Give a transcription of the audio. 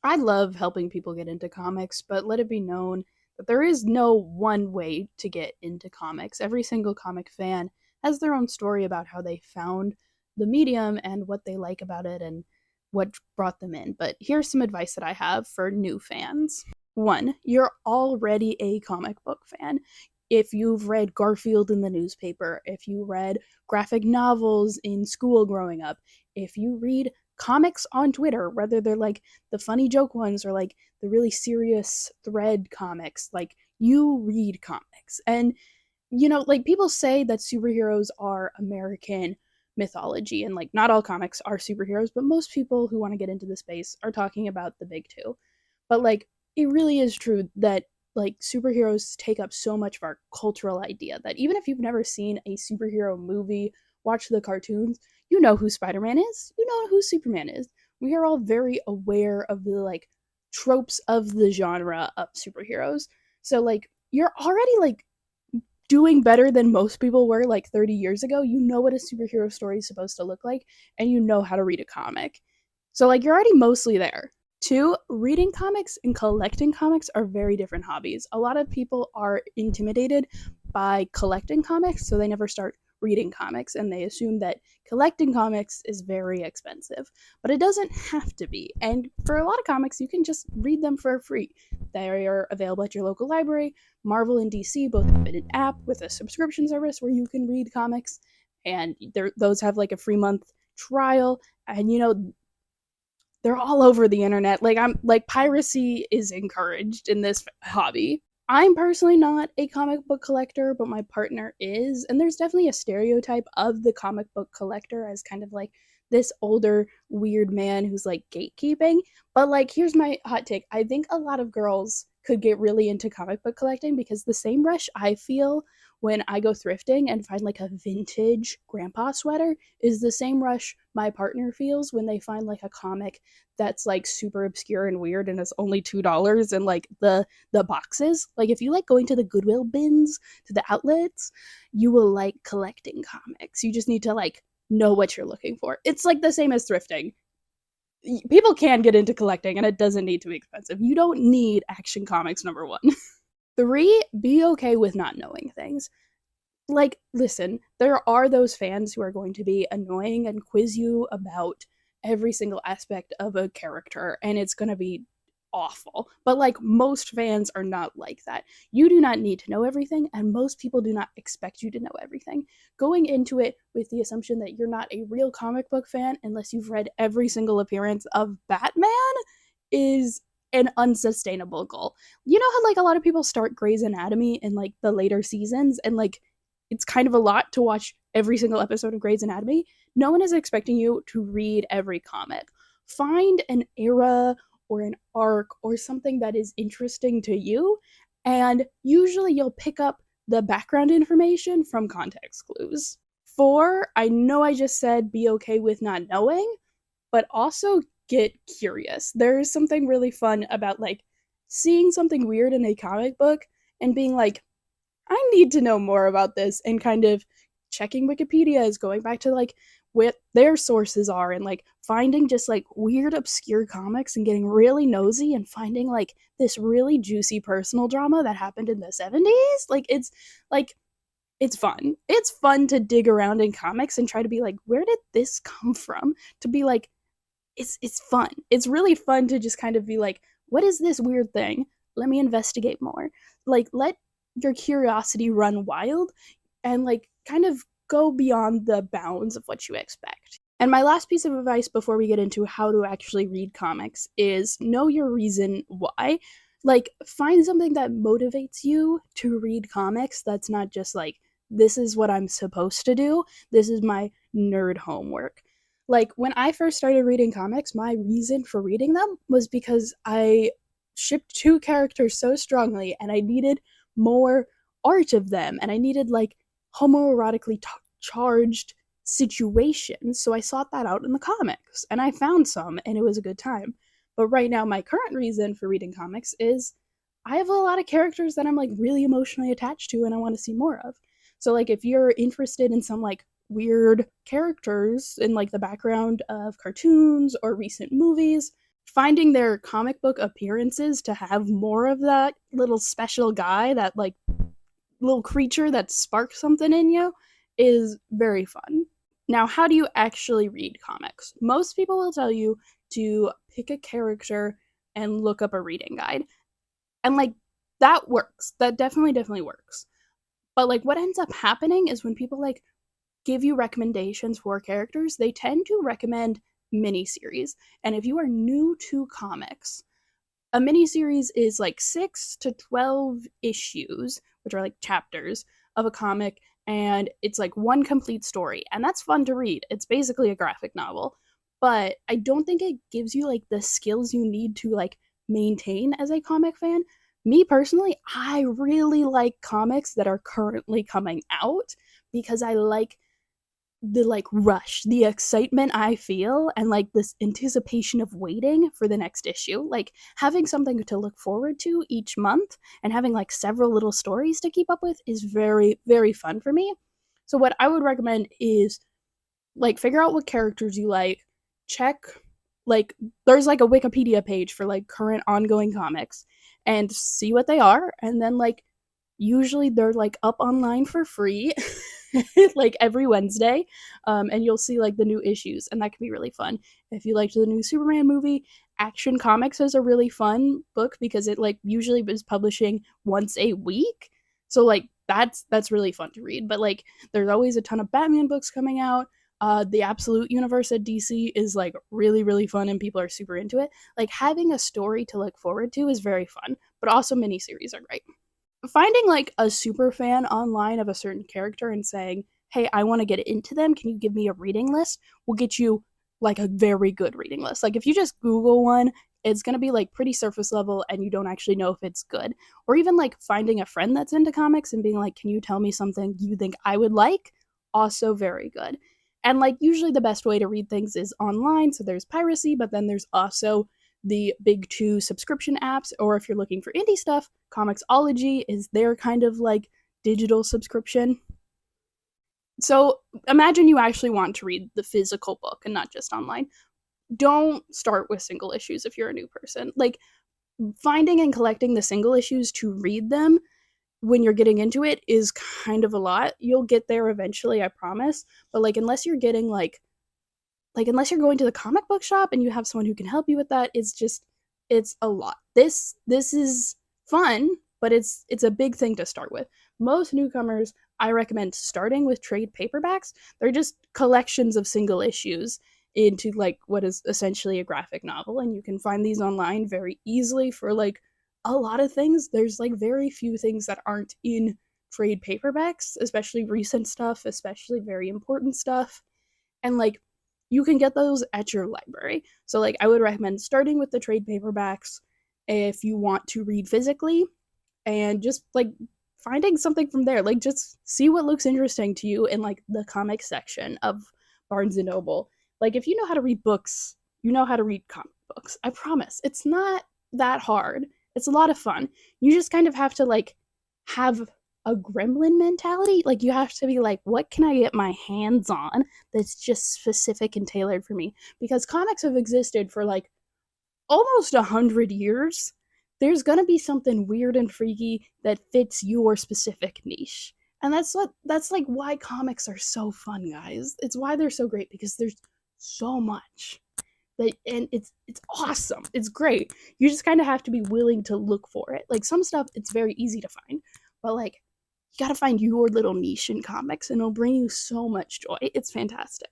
I love helping people get into comics, but let it be known that there is no one way to get into comics. Every single comic fan has their own story about how they found the medium and what they like about it and what brought them in. But here's some advice that I have for new fans. One, you're already a comic book fan. If you've read Garfield in the newspaper, if you read graphic novels in school growing up, if you read comics on Twitter, whether they're like the funny joke ones or like the really serious thread comics, like you read comics. And, like people say that superheroes are American mythology and like not all comics are superheroes, but most people who want to get into the space are talking about the big two. But like it really is true that like superheroes take up so much of our cultural idea that even if you've never seen a superhero movie, watch the cartoons, you know who Spider-Man is, you know who Superman is. We are all very aware of the like tropes of the genre of superheroes. So like you're already like doing better than most people were like 30 years ago. You know what a superhero story is supposed to look like and you know how to read a comic. So like you're already mostly there. Two, reading comics and collecting comics are very different hobbies. A lot of people are intimidated by collecting comics, so they never start reading comics and they assume that collecting comics is very expensive. But it doesn't have to be. And for a lot of comics, you can just read them for free. They are available at your local library. Marvel and DC both have an app with a subscription service where you can read comics, and those have like a free month trial. And they're all over the internet. Like I'm like piracy is encouraged in this hobby. I'm personally not a comic book collector, but my partner is, and there's definitely a stereotype of the comic book collector as kind of like this older weird man who's like gatekeeping. But like here's my hot take. I think a lot of girls could get really into comic book collecting because the same rush I feel when I go thrifting and find like a vintage grandpa sweater is the same rush my partner feels when they find like a comic that's like super obscure and weird and it's only $2 and like the boxes. Like if you like going to the Goodwill bins, to the outlets, you will like collecting comics. You just need to like know what you're looking for. It's like the same as thrifting. People can get into collecting and it doesn't need to be expensive. You don't need Action Comics number 1. 3, be okay with not knowing things. Like, listen, there are those fans who are going to be annoying and quiz you about every single aspect of a character, and it's going to be awful. But, like, most fans are not like that. You do not need to know everything, and most people do not expect you to know everything. Going into it with the assumption that you're not a real comic book fan unless you've read every single appearance of Batman is an unsustainable goal. You know how like a lot of people start Grey's Anatomy in like the later seasons and like it's kind of a lot to watch every single episode of Grey's Anatomy? No one is expecting you to read every comic. Find an era or an arc or something that is interesting to you, and usually you'll pick up the background information from context clues. 4, I know I just said be okay with not knowing, but also get curious. There is something really fun about like seeing something weird in a comic book and being like, I need to know more about this, and kind of checking Wikipedia is going back to like what their sources are and like finding just like weird obscure comics and getting really nosy and finding like this really juicy personal drama that happened in the 70s. Like it's fun. It's fun to dig around in comics and try to be like, where did this come from? To be like, it's fun. It's really fun to just kind of be like, what is this weird thing? Let me investigate more. Like let your curiosity run wild and like kind of go beyond the bounds of what you expect. And my last piece of advice before we get into how to actually read comics is know your reason why. Like find something that motivates you to read comics that's not just like this is what I'm supposed to do. This is my nerd homework. Like when I first started reading comics, my reason for reading them was because I shipped 2 characters so strongly and I needed more art of them and I needed like homoerotically charged situations. So I sought that out in the comics and I found some and it was a good time. But right now, my current reason for reading comics is I have a lot of characters that I'm like really emotionally attached to and I want to see more of. So like if you're interested in some like weird characters in like the background of cartoons or recent movies, finding their comic book appearances to have more of that little special guy, that like little creature that sparks something in you, is very fun. Now, how do you actually read comics? Most people will tell you to pick a character and look up a reading guide. And like that works. That definitely works. But like what ends up happening is when people like give you recommendations for characters, they tend to recommend miniseries. And if you are new to comics, a miniseries is like 6 to 12 issues, which are like chapters of a comic, and it's like one complete story. And that's fun to read. It's basically a graphic novel. But I don't think it gives you like the skills you need to like maintain as a comic fan. Me personally, I really like comics that are currently coming out because I like the like rush, the excitement I feel, and like this anticipation of waiting for the next issue. Like having something to look forward to each month and having like several little stories to keep up with is very fun for me. So what I would recommend is like figure out what characters you like, check like there's like a Wikipedia page for like current ongoing comics and see what they are, and then like usually they're like up online for free like every Wednesday, and you'll see like the new issues, and that can be really fun. If you liked the new Superman movie, Action Comics is a really fun book because it like usually is publishing once a week, so like that's really fun to read. But like there's always a ton of Batman books coming out. The Absolute Universe at DC is like really fun, and people are super into it. Like having a story to look forward to is very fun, but also miniseries are great. Finding like a super fan online of a certain character and saying, "Hey, I want to get into them. Can you give me a reading list?" will get you like a very good reading list. Like if you just Google one, it's going to be like pretty surface level and you don't actually know if it's good. Or even like finding a friend that's into comics and being like, "Can you tell me something you think I would like?" Also very good. And like usually the best way to read things is online, so there's piracy, but then there's also the big two subscription apps, or if you're looking for indie stuff, Comixology is their kind of like digital subscription. So imagine you actually want to read the physical book and not just online. Don't start with single issues if you're a new person. Like finding and collecting the single issues to read them when you're getting into it is kind of a lot. You'll get there eventually, I promise. But like unless you're getting like unless you're going to the comic book shop and you have someone who can help you with that, it's a lot. This is fun, but it's a big thing to start with. Most newcomers, I recommend starting with trade paperbacks. They're just collections of single issues into like what is essentially a graphic novel, and you can find these online very easily for like a lot of things. There's like very few things that aren't in trade paperbacks, especially recent stuff, especially very important stuff. And like you can get those at your library. So like I would recommend starting with the trade paperbacks if you want to read physically, and just like finding something from there. Like just see what looks interesting to you in like the comic section of Barnes and Noble. Like if you know how to read books, you know how to read comic books. I promise. It's not that hard. It's a lot of fun. You just kind of have to like have a gremlin mentality. Like you have to be like, what can I get my hands on that's just specific and tailored for me? Because comics have existed for like almost 100 years. There's gonna be something weird and freaky that fits your specific niche. And that's like why comics are so fun, guys. It's why they're so great, because there's so much. And it's awesome. It's great. You just kind of have to be willing to look for it. Like some stuff it's very easy to find, but like you got to find your little niche in comics and it'll bring you so much joy. It's fantastic.